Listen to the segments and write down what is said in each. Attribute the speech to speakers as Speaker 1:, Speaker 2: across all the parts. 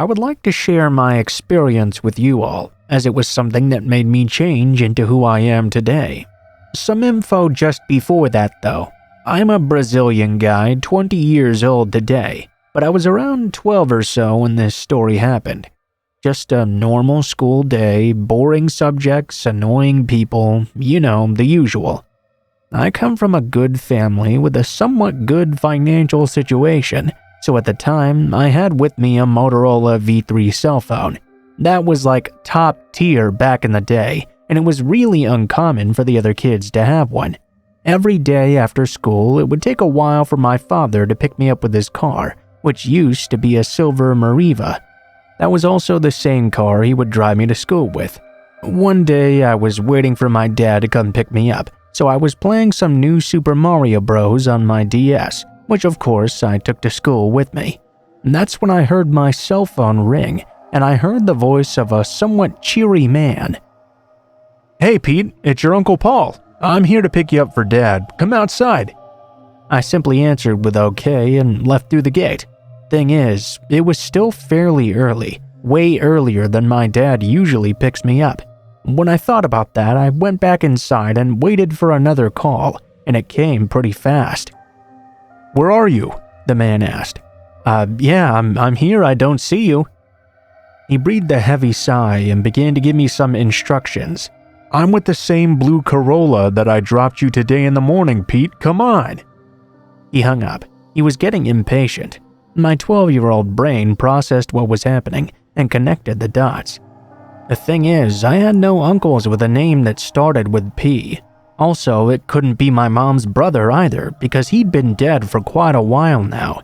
Speaker 1: I would like to share my experience with you all, as it was something that made me change into who I am today. Some info just before that though. I'm a Brazilian guy, 20 years old today, but I was around 12 or so when this story happened. Just a normal school day, boring subjects, annoying people, you know, the usual. I come from a good family with a somewhat good financial situation, so at the time I had with me a Motorola V3 cell phone. That was like top tier back in the day, and it was really uncommon for the other kids to have one. Every day after school, it would take a while for my father to pick me up with his car, which used to be a silver Mariva. That was also the same car he would drive me to school with. One day, I was waiting for my dad to come pick me up, so I was playing some new Super Mario Bros. On my DS, which of course I took to school with me. And that's when I heard my cell phone ring, and I heard the voice of a somewhat cheery man. "Hey Pete, it's your Uncle Paul. I'm here to pick you up for Dad. Come outside." I simply answered with okay and left through the gate. Thing is, it was still fairly early, way earlier than my dad usually picks me up. When I thought about that, I went back inside and waited for another call, and it came pretty fast. "Where are you?" the man asked. Yeah, I'm here, I don't see you." He breathed a heavy sigh and began to give me some instructions. "I'm with the same blue Corolla that I dropped you today in the morning, Pete, come on." He hung up. He was getting impatient. My 12-year-old brain processed what was happening and connected the dots. The thing is, I had no uncles with a name that started with P. Also, it couldn't be my mom's brother either, because he'd been dead for quite a while now.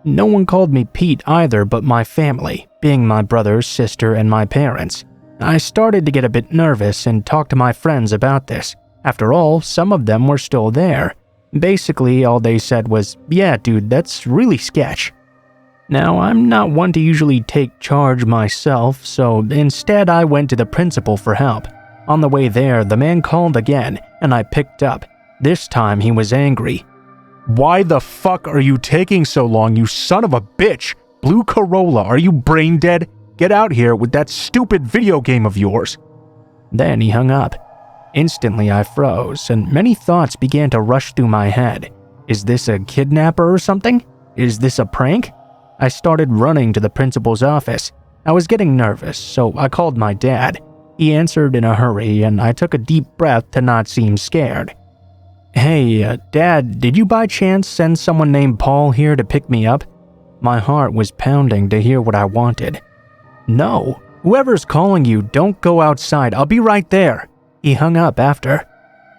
Speaker 1: No one called me Pete either but my family, being my brother, sister, and my parents. I started to get a bit nervous and talk to my friends about this. After all, some of them were still there. Basically, all they said was, "Yeah, dude, that's really sketch." Now, I'm not one to usually take charge myself, so instead I went to the principal for help. On the way there, the man called again, and I picked up. This time he was angry. "Why the fuck are you taking so long, you son of a bitch? Blue Corolla, are you brain dead? Get out here with that stupid video game of yours." Then he hung up. Instantly I froze, and many thoughts began to rush through my head. Is this a kidnapper or something? Is this a prank? I started running to the principal's office. I was getting nervous, so I called my dad. He answered in a hurry, and I took a deep breath to not seem scared. "Hey, Dad, did you by chance send someone named Paul here to pick me up?" My heart was pounding to hear what I wanted. "No, whoever's calling you, don't go outside, I'll be right there." He hung up after.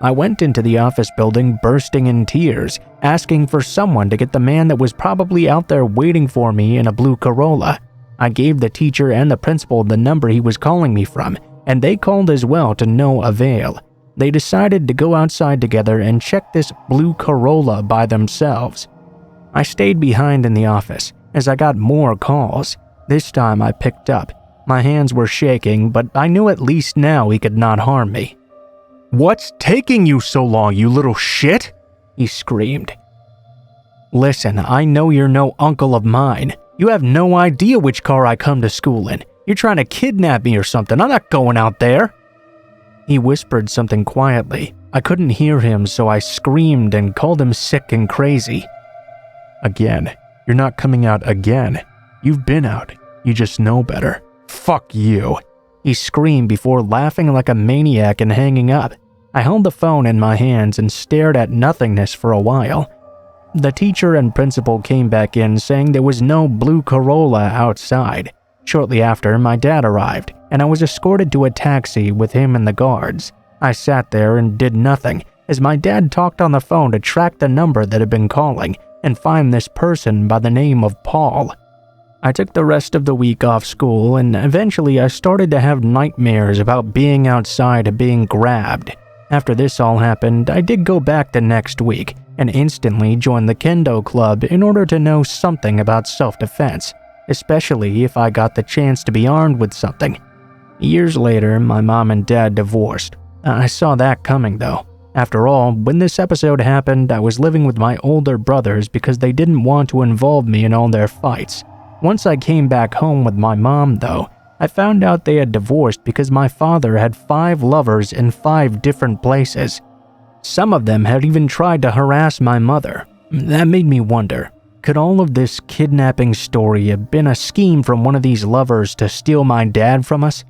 Speaker 1: I went into the office building bursting in tears, asking for someone to get the man that was probably out there waiting for me in a blue Corolla. I gave the teacher and the principal the number he was calling me from, and they called as well to no avail. They decided to go outside together and check this blue Corolla by themselves. I stayed behind in the office as I got more calls. This time I picked up. My hands were shaking, but I knew at least now he could not harm me. "What's taking you so long, you little shit?" he screamed. "Listen, I know you're no uncle of mine. You have no idea which car I come to school in. You're trying to kidnap me or something. I'm not going out there." He whispered something quietly. I couldn't hear him, so I screamed and called him sick and crazy. "Again, you're not coming out again. You've been out. You just know better. Fuck you," he screamed before laughing like a maniac and hanging up. I held the phone in my hands and stared at nothingness for a while. The teacher and principal came back in saying there was no blue Corolla outside. Shortly after, my dad arrived, and I was escorted to a taxi with him and the guards. I sat there and did nothing, as my dad talked on the phone to track the number that had been calling and find this person by the name of Paul. I took the rest of the week off school, and eventually I started to have nightmares about being outside and being grabbed. After this all happened, I did go back the next week and instantly joined the kendo club in order to know something about self-defense, especially if I got the chance to be armed with something. Years later, my mom and dad divorced. I saw that coming though. After all, when this episode happened, I was living with my older brothers because they didn't want to involve me in all their fights. Once I came back home with my mom, though, I found out they had divorced because my father had 5 lovers in 5 different places. Some of them had even tried to harass my mother. That made me wonder, could all of this kidnapping story have been a scheme from one of these lovers to steal my dad from us?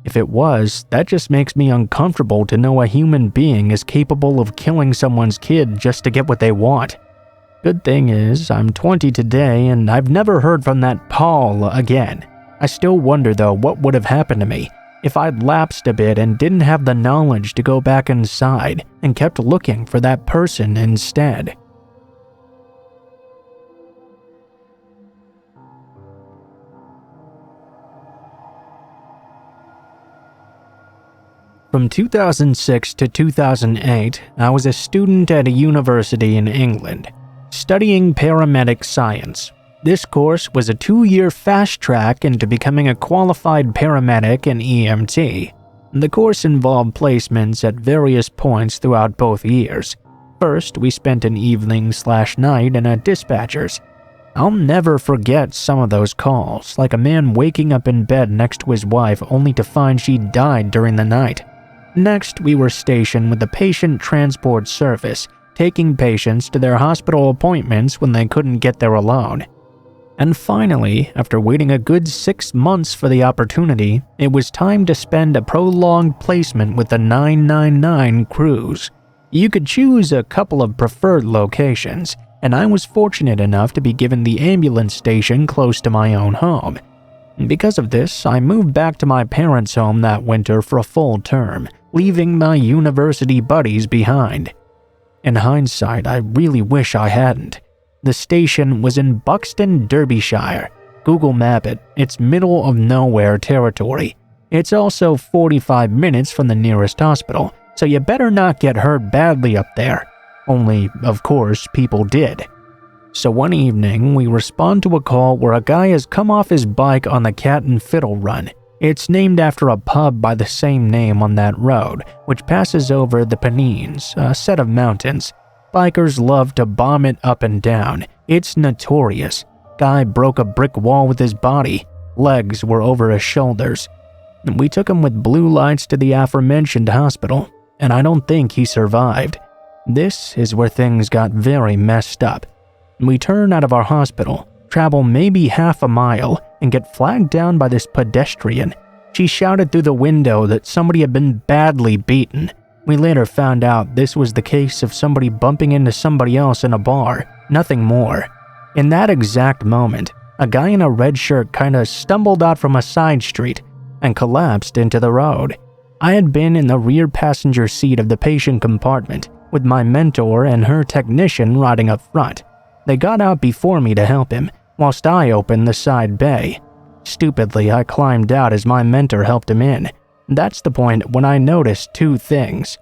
Speaker 1: If it was, that just makes me uncomfortable to know a human being is capable of killing someone's kid just to get what they want. Good thing is, I'm 20 today and I've never heard from that Paul again. I still wonder though what would have happened to me if I'd lapsed a bit and didn't have the knowledge to go back inside and kept looking for that person instead. From 2006 to 2008, I was a student at a university in England, studying paramedic science. This course was a 2-year fast track into becoming a qualified paramedic and EMT. The course involved placements at various points throughout both years. First, we spent an evening/night in a dispatcher's. I'll never forget some of those calls, like a man waking up in bed next to his wife only to find she died during the night. Next, we were stationed with the patient transport service, taking patients to their hospital appointments when they couldn't get there alone. And finally, after waiting a good 6 months for the opportunity, it was time to spend a prolonged placement with the 999 crews. You could choose a couple of preferred locations, and I was fortunate enough to be given the ambulance station close to my own home. Because of this, I moved back to my parents' home that winter for a full term, leaving my university buddies behind. In hindsight, I really wish I hadn't. The station was in Buxton, Derbyshire. Google Map it, it's middle of nowhere territory. It's also 45 minutes from the nearest hospital, so you better not get hurt badly up there. Only, of course, people did. So one evening, we respond to a call where a guy has come off his bike on the Cat and Fiddle Run. It's named after a pub by the same name on that road, which passes over the Pennines, a set of mountains. Bikers love to bomb it up and down. It's notorious. Guy broke a brick wall with his body. Legs were over his shoulders. We took him with blue lights to the aforementioned hospital, and I don't think he survived. This is where things got very messed up. We turn out of our hospital, travel maybe half a mile, and get flagged down by this pedestrian. She shouted through the window that somebody had been badly beaten. We later found out this was the case of somebody bumping into somebody else in a bar, nothing more. In that exact moment, a guy in a red shirt kinda stumbled out from a side street and collapsed into the road. I had been in the rear passenger seat of the patient compartment, with my mentor and her technician riding up front. They got out before me to help him, whilst I opened the side bay. Stupidly, I climbed out as my mentor helped him in. That's the point when I noticed 2 things.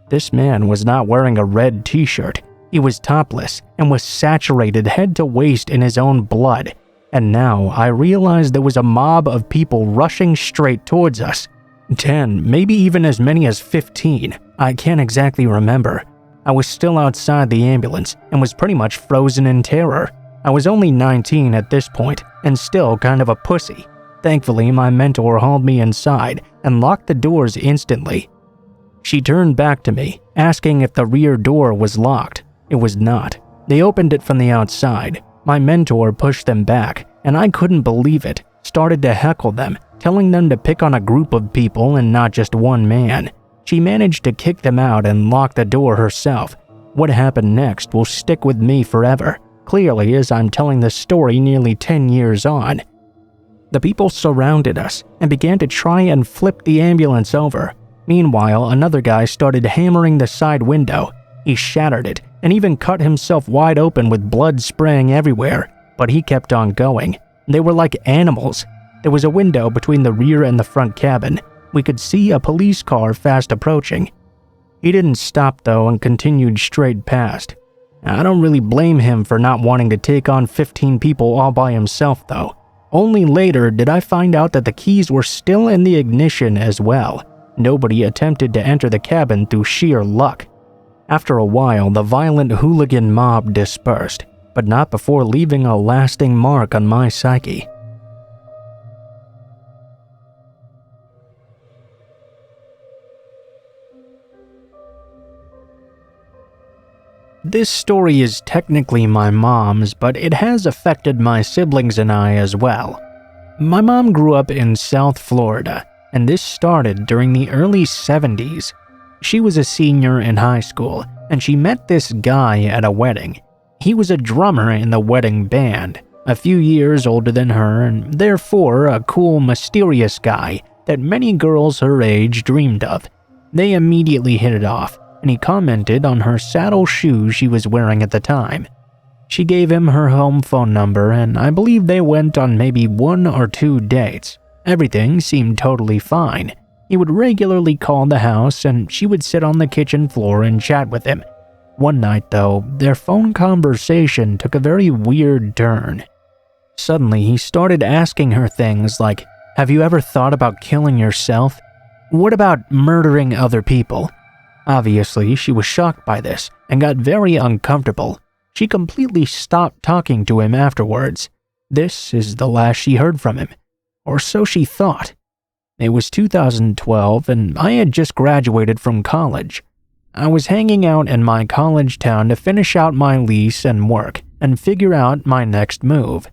Speaker 1: This man was not wearing a red t-shirt. He was topless and was saturated head to waist in his own blood. And now I realized there was a mob of people rushing straight towards us. 10, maybe even as many as 15. I can't exactly remember. I was still outside the ambulance and was pretty much frozen in terror. I was only 19 at this point and still kind of a pussy. Thankfully, my mentor hauled me inside and locked the doors instantly. She turned back to me, asking if the rear door was locked. It was not. They opened it from the outside. My mentor pushed them back, and I couldn't believe it. Started to heckle them, telling them to pick on a group of people and not just one man. She managed to kick them out and lock the door herself. What happened next will stick with me forever, clearly as I'm telling the story nearly 10 years on. The people surrounded us and began to try and flip the ambulance over. Meanwhile, another guy started hammering the side window. He shattered it and even cut himself wide open with blood spraying everywhere, but he kept on going. They were like animals. There was a window between the rear and the front cabin. We could see a police car fast approaching. He didn't stop though and continued straight past. I don't really blame him for not wanting to take on 15 people all by himself though. Only later did I find out that the keys were still in the ignition as well. Nobody attempted to enter the cabin through sheer luck. After a while, the violent hooligan mob dispersed. but not before leaving a lasting mark on my psyche. This story is technically my mom's, but it has affected my siblings and I as well. My mom grew up in South Florida, and this started during the early 70s. She was a senior in high school, and she met this guy at a wedding. He was a drummer in the wedding band, a few years older than her, and therefore a cool, mysterious guy that many girls her age dreamed of. They immediately hit it off, and he commented on her saddle shoes she was wearing at the time. She gave him her home phone number, and I believe they went on maybe 1 or 2 dates. Everything seemed totally fine. He would regularly call the house, and she would sit on the kitchen floor and chat with him. One night, though, their phone conversation took a very weird turn. Suddenly, he started asking her things like, "Have you ever thought about killing yourself? What about murdering other people?" Obviously, she was shocked by this and got very uncomfortable. She completely stopped talking to him afterwards. This is the last she heard from him, or so she thought. It was 2012, and I had just graduated from college. I was hanging out in my college town to finish out my lease and work and figure out my next move.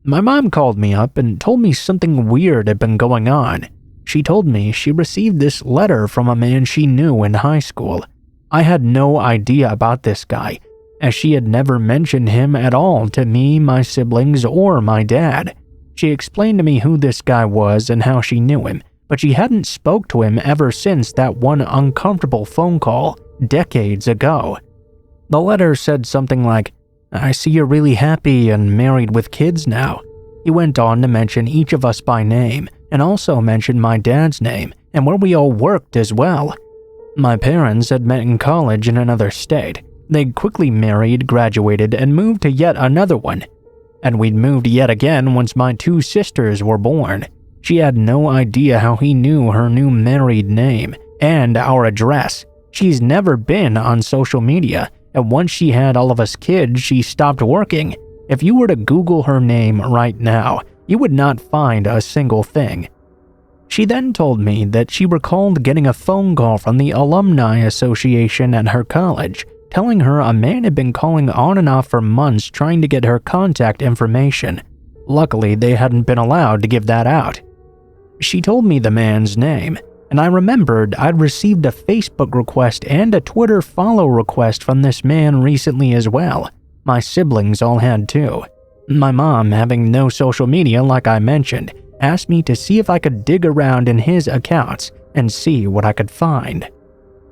Speaker 1: My mom called me up and told me something weird had been going on. She told me she received this letter from a man she knew in high school. I had no idea about this guy, as she had never mentioned him at all to me, my siblings, or my dad. She explained to me who this guy was and how she knew him, but she hadn't spoke to him ever since that one uncomfortable phone call decades ago. The letter said something like, "I see you're really happy and married with kids now." He went on to mention each of us by name, and also mentioned my dad's name and where we all worked as well. My parents had met in college in another state. They'd quickly married, graduated, and moved to yet another one. And we'd moved yet again once my 2 sisters were born. She had no idea how he knew her new married name and our address. She's never been on social media, and once she had all of us kids, she stopped working. If you were to Google her name right now, you would not find a single thing. She then told me that she recalled getting a phone call from the Alumni Association at her college, telling her a man had been calling on and off for months trying to get her contact information. Luckily, they hadn't been allowed to give that out. She told me the man's name, and I remembered I'd received a Facebook request and a Twitter follow request from this man recently as well. My siblings all had too. My mom, having no social media like I mentioned, asked me to see if I could dig around in his accounts and see what I could find.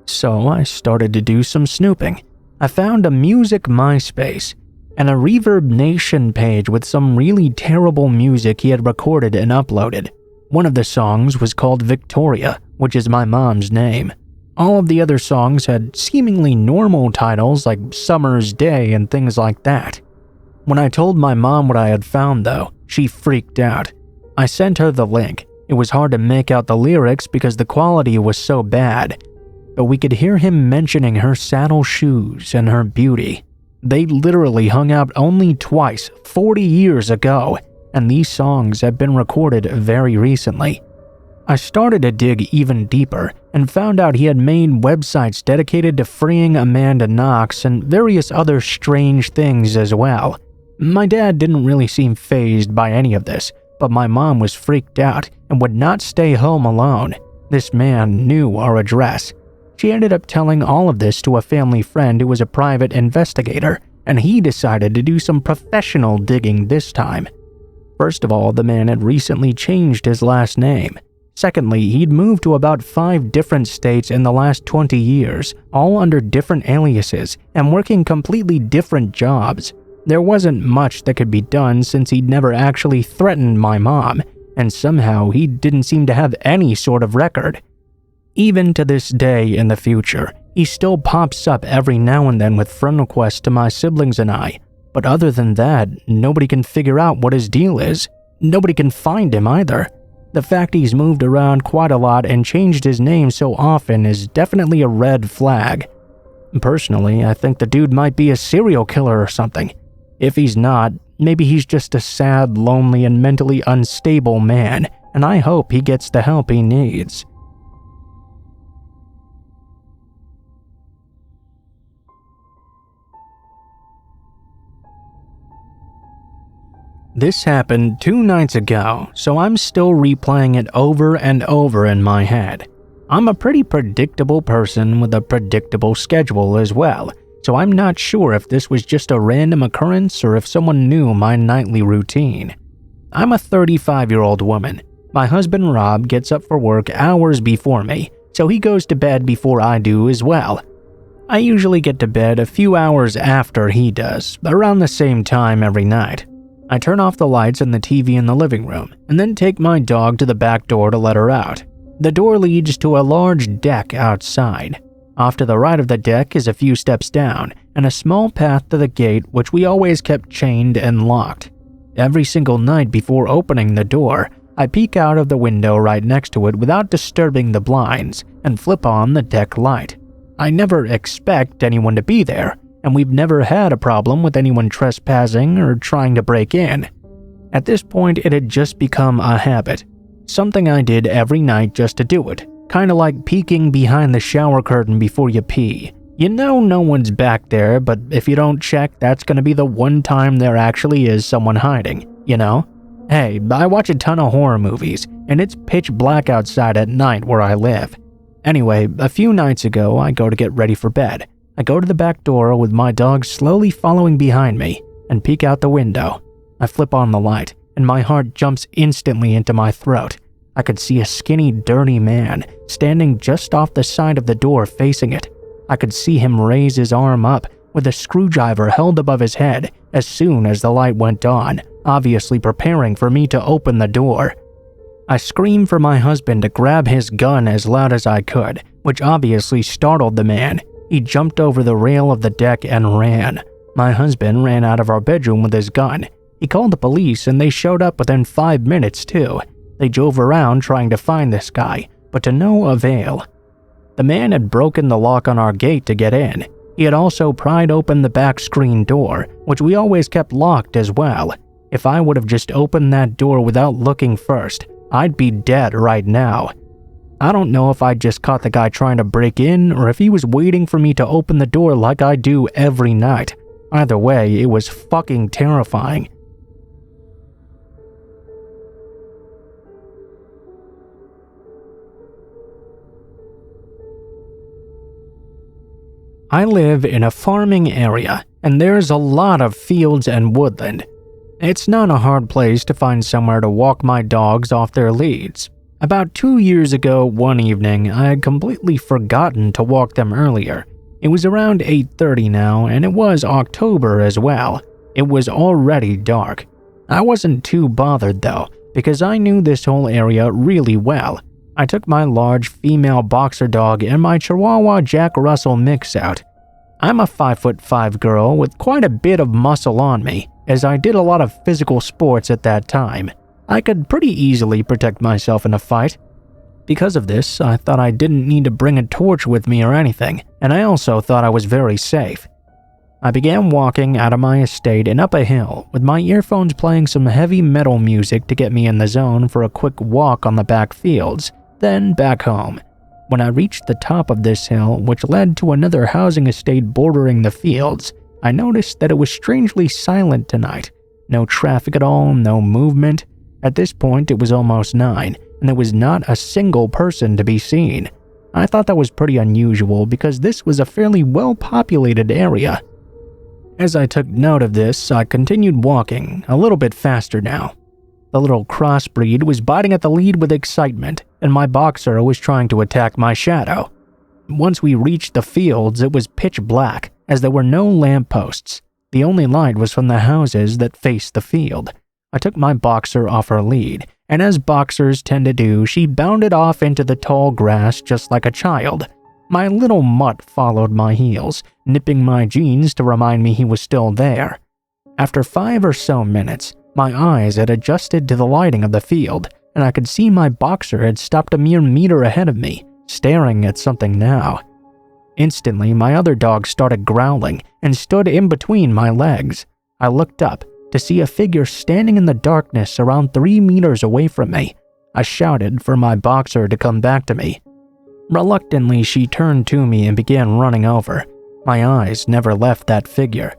Speaker 1: So I started to do some snooping. I found a music MySpace and a Reverb Nation page with some really terrible music he had recorded and uploaded. One of the songs was called Victoria, which is my mom's name. All of the other songs had seemingly normal titles like Summer's Day and things like that. When I told my mom what I had found though, she freaked out. I sent her the link. It was hard to make out the lyrics because the quality was so bad, but we could hear him mentioning her saddle shoes and her beauty. They literally hung out only twice 40 years ago, and these songs had been recorded very recently. I started to dig even deeper and found out he had made websites dedicated to freeing Amanda Knox and various other strange things as well. My dad didn't really seem fazed by any of this, but my mom was freaked out and would not stay home alone. This man knew our address. She ended up telling all of this to a family friend who was a private investigator, and he decided to do some professional digging this time. First of all, the man had recently changed his last name. Secondly, he'd moved to about 5 different states in the last 20 years, all under different aliases and working completely different jobs. There wasn't much that could be done since he'd never actually threatened my mom, and somehow he didn't seem to have any sort of record. Even to this day in the future, he still pops up every now and then with friend requests to my siblings and I, but other than that, nobody can figure out what his deal is. Nobody can find him either. The fact he's moved around quite a lot and changed his name so often is definitely a red flag. Personally, I think the dude might be a serial killer or something. If he's not, maybe he's just a sad, lonely, and mentally unstable man, and I hope he gets the help he needs. This happened 2 nights ago, so I'm still replaying it over and over in my head. I'm a pretty predictable person with a predictable schedule as well, so I'm not sure if this was just a random occurrence or if someone knew my nightly routine. I'm a 35-year-old woman. My husband Rob gets up for work hours before me, so he goes to bed before I do as well. I usually get to bed a few hours after he does, around the same time every night. I turn off the lights and the TV in the living room, and then take my dog to the back door to let her out. The door leads to a large deck outside. Off to the right of the deck is a few steps down, and a small path to the gate which we always kept chained and locked. Every single night before opening the door, I peek out of the window right next to it without disturbing the blinds, and flip on the deck light. I never expect anyone to be there, and we've never had a problem with anyone trespassing or trying to break in. At this point, it had just become a habit. Something I did every night just to do it, kinda like peeking behind the shower curtain before you pee. You know no one's back there, but if you don't check, that's gonna be the one time there actually is someone hiding, you know? Hey, I watch a ton of horror movies, and it's pitch black outside at night where I live. Anyway, a few nights ago, I go to get ready for bed. I go to the back door with my dog slowly following behind me and peek out the window. I flip on the light, and my heart jumps instantly into my throat. I could see a skinny, dirty man standing just off the side of the door facing it. I could see him raise his arm up with a screwdriver held above his head as soon as the light went on, obviously preparing for me to open the door. I screamed for my husband to grab his gun as loud as I could, which obviously startled the man. He jumped over the rail of the deck and ran. My husband ran out of our bedroom with his gun. He called the police and they showed up within 5 minutes too. They drove around trying to find this guy, but to no avail. The man had broken the lock on our gate to get in. He had also pried open the back screen door, which we always kept locked as well. If I would have just opened that door without looking first, I'd be dead right now. I don't know if I just caught the guy trying to break in or if he was waiting for me to open the door like I do every night. Either way, it was fucking terrifying. I live in a farming area, and there's a lot of fields and woodland. It's not a hard place to find somewhere to walk my dogs off their leads. About 2 years ago, one evening, I had completely forgotten to walk them earlier. It was around 8:30 now, and it was October as well. It was already dark. I wasn't too bothered though, because I knew this whole area really well. I took my large female boxer dog and my Chihuahua Jack Russell mix out. I'm a 5'5" girl with quite a bit of muscle on me, as I did a lot of physical sports at that time. I could pretty easily protect myself in a fight. Because of this, I thought I didn't need to bring a torch with me or anything, and I also thought I was very safe. I began walking out of my estate and up a hill, with my earphones playing some heavy metal music to get me in the zone for a quick walk on the back fields, then back home. When I reached the top of this hill, which led to another housing estate bordering the fields, I noticed that it was strangely silent tonight. No traffic at all, no movement. At this point, it was almost 9, and there was not a single person to be seen. I thought that was pretty unusual because this was a fairly well-populated area. As I took note of this, I continued walking, a little bit faster now. The little crossbreed was biting at the lead with excitement, and my boxer was trying to attack my shadow. Once we reached the fields, it was pitch black, as there were no lampposts. The only light was from the houses that faced the field. I took my boxer off her lead, and as boxers tend to do, she bounded off into the tall grass just like a child. My little mutt followed my heels, nipping my jeans to remind me he was still there. After 5 or so minutes, my eyes had adjusted to the lighting of the field, and I could see my boxer had stopped a mere meter ahead of me, staring at something now. Instantly, my other dog started growling and stood in between my legs. I looked up to see a figure standing in the darkness around 3 meters away from me. I shouted for my boxer to come back to me. Reluctantly, she turned to me and began running over. My eyes never left that figure.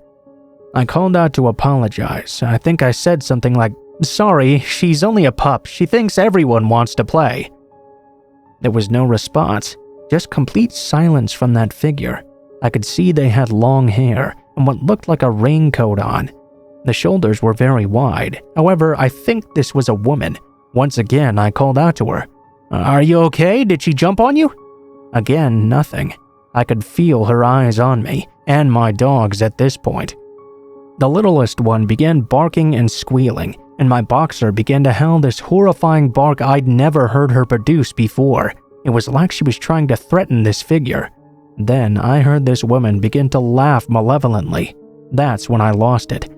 Speaker 1: I called out to apologize. I think I said something like, "Sorry, she's only a pup. She thinks everyone wants to play." There was no response, just complete silence from that figure. I could see they had long hair and what looked like a raincoat on. The shoulders were very wide. However, I think this was a woman. Once again, I called out to her. "Are you okay? Did she jump on you?" Again, nothing. I could feel her eyes on me and my dogs at this point. The littlest one began barking and squealing, and my boxer began to howl this horrifying bark I'd never heard her produce before. It was like she was trying to threaten this figure. Then I heard this woman begin to laugh malevolently. That's when I lost it.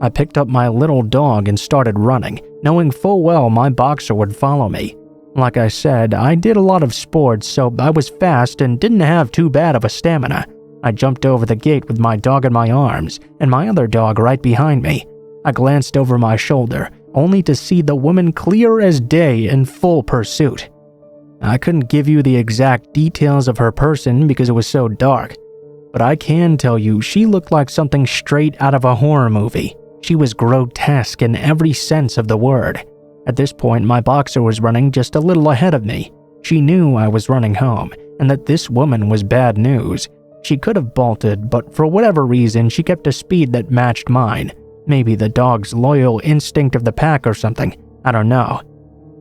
Speaker 1: I picked up my little dog and started running, knowing full well my boxer would follow me. Like I said, I did a lot of sports, so I was fast and didn't have too bad of a stamina. I jumped over the gate with my dog in my arms and my other dog right behind me. I glanced over my shoulder, only to see the woman clear as day in full pursuit. I couldn't give you the exact details of her person because it was so dark, but I can tell you she looked like something straight out of a horror movie. She was grotesque in every sense of the word. At this point, my boxer was running just a little ahead of me. She knew I was running home and that this woman was bad news. She could have bolted, but for whatever reason, she kept a speed that matched mine. Maybe the dog's loyal instinct of the pack or something. I don't know.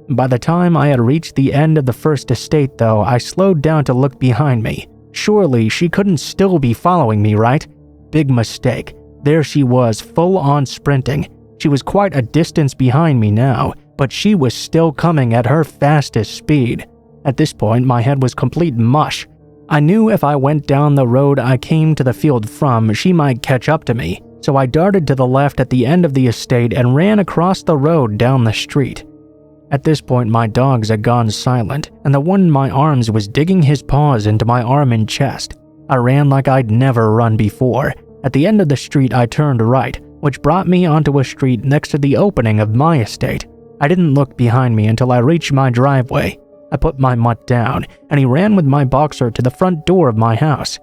Speaker 1: By the time I had reached the end of the first estate, though, I slowed down to look behind me. Surely she couldn't still be following me, right? Big mistake. There she was, full-on sprinting. She was quite a distance behind me now, but she was still coming at her fastest speed. At this point, my head was complete mush. I knew if I went down the road I came to the field from, she might catch up to me, so I darted to the left at the end of the estate and ran across the road down the street. At this point, my dogs had gone silent, and the one in my arms was digging his paws into my arm and chest. I ran like I'd never run before. At the end of the street, I turned right, which brought me onto a street next to the opening of my estate. I didn't look behind me until I reached my driveway. I put my mutt down, and he ran with my boxer to the front door of my house.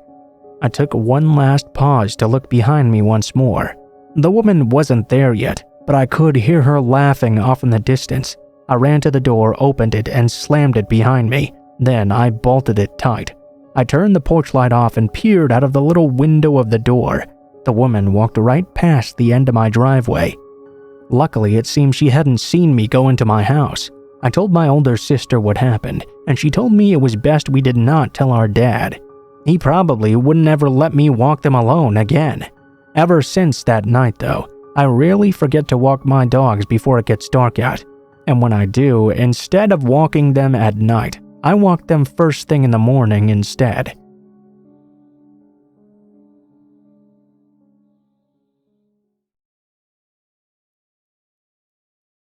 Speaker 1: I took one last pause to look behind me once more. The woman wasn't there yet, but I could hear her laughing off in the distance. I ran to the door, opened it, and slammed it behind me. Then I bolted it tight. I turned the porch light off and peered out of the little window of the door. The woman walked right past the end of my driveway. Luckily, it seemed she hadn't seen me go into my house. I told my older sister what happened, and she told me it was best we did not tell our dad. He probably wouldn't ever let me walk them alone again. Ever since that night, though, I rarely forget to walk my dogs before it gets dark out. And when I do, instead of walking them at night, I walk them first thing in the morning instead.